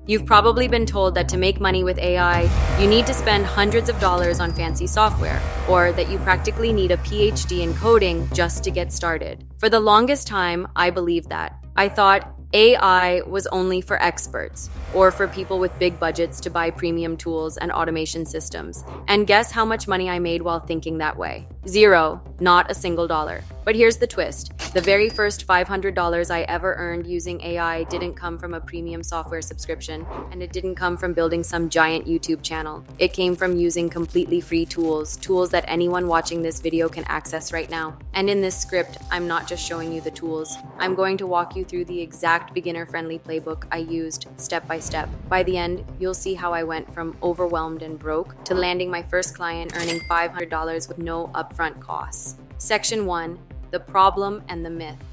You've probably been told that to make money with AI, you need to spend hundreds of dollars on fancy software, or that you practically need a PhD in coding just to get started. For the longest time, I believed that. I thought AI was only for experts, or for people with big budgets to buy premium tools and automation systems. And guess how much money I made while thinking that way? Zero, not a single dollar. But here's the twist. The very first $500 I ever earned using AI didn't come from a premium software subscription, and it didn't come from building some giant YouTube channel. It came from using completely free tools that anyone watching this video can access right now. And in this script, I'm not just showing you the tools. I'm going to walk you through the exact beginner-friendly playbook I used step by step. By the end, you'll see how I went from overwhelmed and broke to landing my first client earning $500 with no upfront costs. Section 1. The problem and the myth.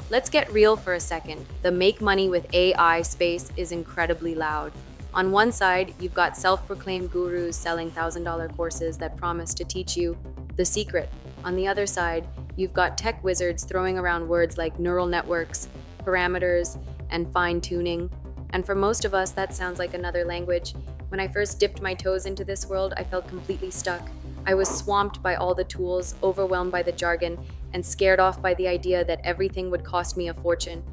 Let's get real for a second. The make money with AI space is incredibly loud. On one side, you've got self-proclaimed gurus selling $1,000 courses that promise to teach you the secret. On the other side, you've got tech wizards throwing around words like neural networks, parameters, and fine-tuning. And for most of us, that sounds like another language. When I first dipped my toes into this world, I felt completely stuck. I was swamped by all the tools, overwhelmed by the jargon, and scared off by the idea that everything would cost me a fortune.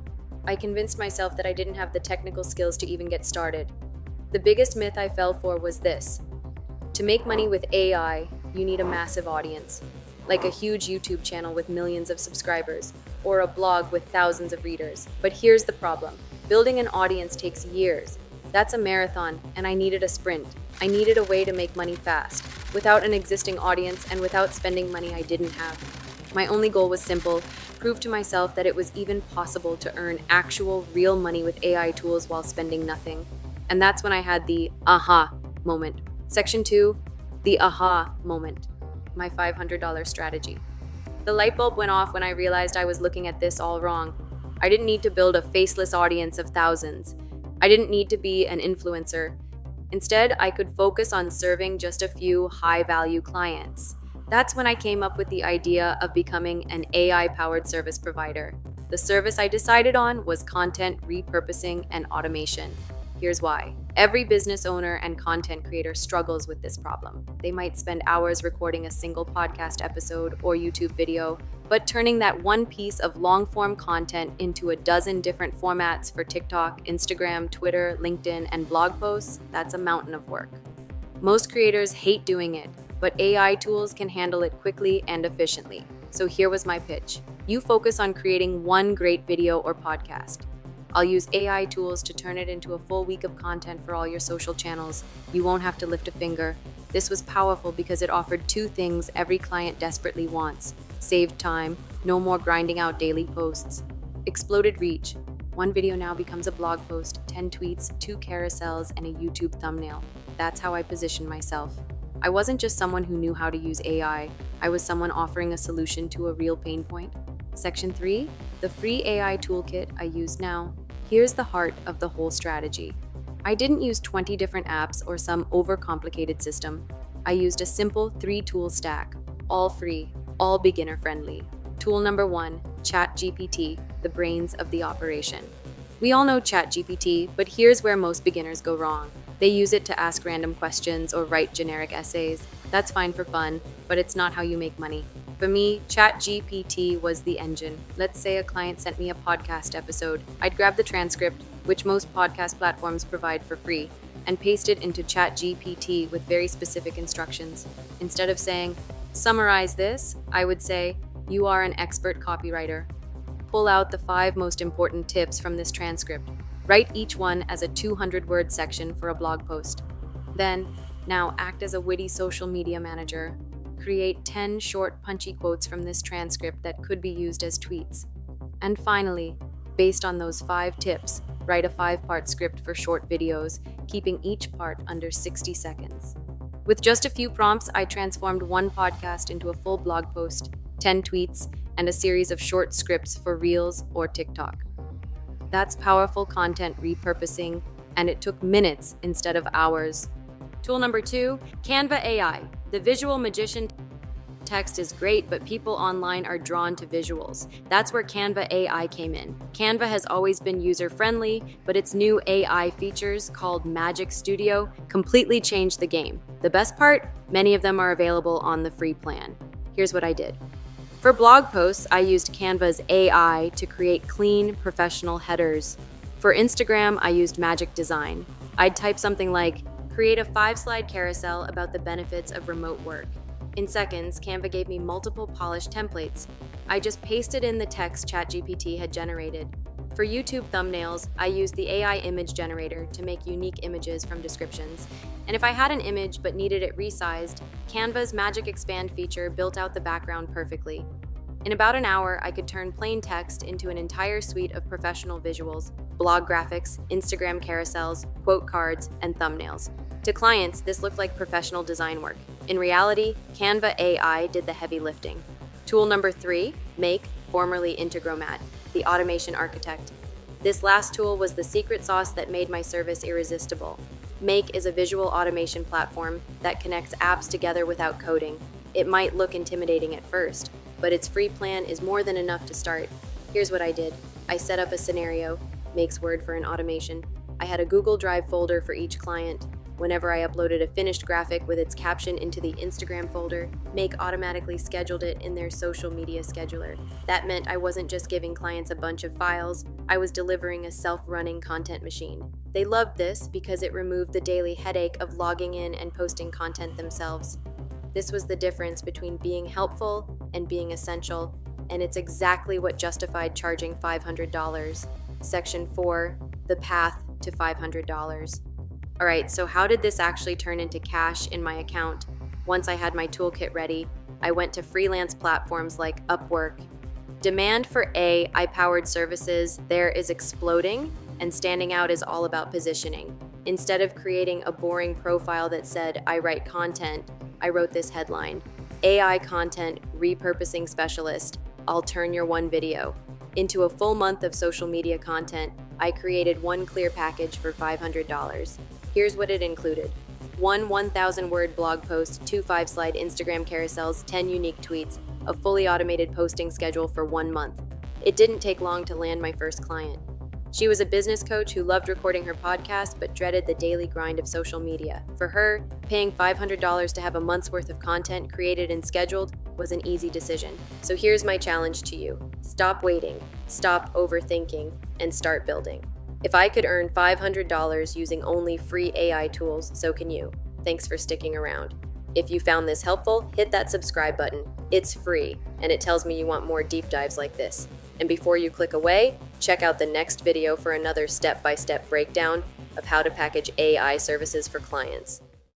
I convinced myself that I didn't have the technical skills to even get started. The biggest myth I fell for was this. To make money with AI, you need a massive audience, like a huge YouTube channel with millions of subscribers, or a blog with thousands of readers. But here's the problem. Building an audience takes years. That's a marathon, and I needed a sprint. I needed a way to make money fast, without an existing audience and without spending money I didn't have. My only goal was simple: prove to myself that it was even possible to earn actual, real money with AI tools while spending nothing. And that's when I had the aha moment. Section 2, the aha moment. My $500 strategy. The light bulb went off when I realized I was looking at this all wrong. I didn't need to build a faceless audience of thousands. I didn't need to be an influencer. Instead, I could focus on serving just a few high-value clients. That's when I came up with the idea of becoming an AI-powered service provider. The service I decided on was content repurposing and automation. Here's why. Every business owner and content creator struggles with this problem. They might spend hours recording a single podcast episode or YouTube video, but turning that one piece of long-form content into a dozen different formats for TikTok, Instagram, Twitter, LinkedIn, and blog posts, that's a mountain of work. Most creators hate doing it, but AI tools can handle it quickly and efficiently. So here was my pitch. You focus on creating one great video or podcast. I'll use AI tools to turn it into a full week of content for all your social channels. You won't have to lift a finger. This was powerful because it offered two things every client desperately wants. Saved time, no more grinding out daily posts. Exploded reach. One video now becomes a blog post, 10 tweets, 2 carousels, and a YouTube thumbnail. That's how I positioned myself. I wasn't just someone who knew how to use AI. I was someone offering a solution to a real pain point. Section 3, the free AI toolkit I use now. Here's the heart of the whole strategy. I didn't use 20 different apps or some overcomplicated system. I used a simple 3-tool stack, all free, all beginner-friendly. Tool number 1, Chat GPT, the brains of the operation. We all know Chat GPT, but here's where most beginners go wrong. They use it to ask random questions or write generic essays. That's fine for fun, but it's not how you make money. For me, Chat GPT was the engine. Let's say a client sent me a podcast episode. I'd grab the transcript, which most podcast platforms provide for free, and paste it into Chat GPT with very specific instructions. Instead of saying, "Summarize this," I would say, "You are an expert copywriter. Pull out the 5 most important tips from this transcript. Write each one as a 200-word section for a blog post. Then, now act as a witty social media manager. Create 10 short, punchy quotes from this transcript that could be used as tweets. And finally, based on those 5 tips, write a 5-part script for short videos, keeping each part under 60 seconds. With just a few prompts, I transformed one podcast into a full blog post, 10 tweets, and a series of short scripts for Reels or TikTok. That's powerful content repurposing, and it took minutes instead of hours. Tool number 2, Canva AI, the visual magician text is great, but people online are drawn to visuals. That's where Canva AI came in. Canva has always been user-friendly, but its new AI features, called Magic Studio, completely changed the game. The best part? Many of them are available on the free plan. Here's what I did. For blog posts, I used Canva's AI to create clean, professional headers. For Instagram, I used Magic Design. I'd type something like, create a 5-slide carousel about the benefits of remote work. In seconds, Canva gave me multiple polished templates. I just pasted in the text ChatGPT had generated. For YouTube thumbnails, I used the AI image generator to make unique images from descriptions. And if I had an image but needed it resized, Canva's Magic Expand feature built out the background perfectly. In about an hour, I could turn plain text into an entire suite of professional visuals, blog graphics, Instagram carousels, quote cards, and thumbnails. To clients, this looked like professional design work. In reality, Canva AI did the heavy lifting. Tool number 3, Make, formerly Integromat, the automation architect. This last tool was the secret sauce that made my service irresistible. Make is a visual automation platform that connects apps together without coding. It might look intimidating at first, but its free plan is more than enough to start. Here's what I did. I set up a scenario, Make's word for an automation. I had a Google Drive folder for each client. Whenever I uploaded a finished graphic with its caption into the Instagram folder, Make automatically scheduled it in their social media scheduler. That meant I wasn't just giving clients a bunch of files, I was delivering a self-running content machine. They loved this because it removed the daily headache of logging in and posting content themselves. This was the difference between being helpful and being essential, and it's exactly what justified charging $500. Section 4, the path to $500. All right, so how did this actually turn into cash in my account? Once I had my toolkit ready, I went to freelance platforms like Upwork. Demand for AI-powered services there is exploding, and standing out is all about positioning. Instead of creating a boring profile that said, I write content, I wrote this headline, AI content repurposing specialist, I'll turn your one video into a full month of social media content. I created one clear package for $500. Here's what it included. One 1,000-word blog post, 2 5-slide Instagram carousels, 10 unique tweets, a fully automated posting schedule for 1 month. It didn't take long to land my first client. She was a business coach who loved recording her podcast but dreaded the daily grind of social media. For her, paying $500 to have a month's worth of content created and scheduled was an easy decision. So here's my challenge to you. Stop waiting, stop overthinking, and start building. If I could earn $500 using only free AI tools, so can you. Thanks for sticking around. If you found this helpful, hit that subscribe button. It's free, and it tells me you want more deep dives like this. And before you click away, check out the next video for another step-by-step breakdown of how to package AI services for clients.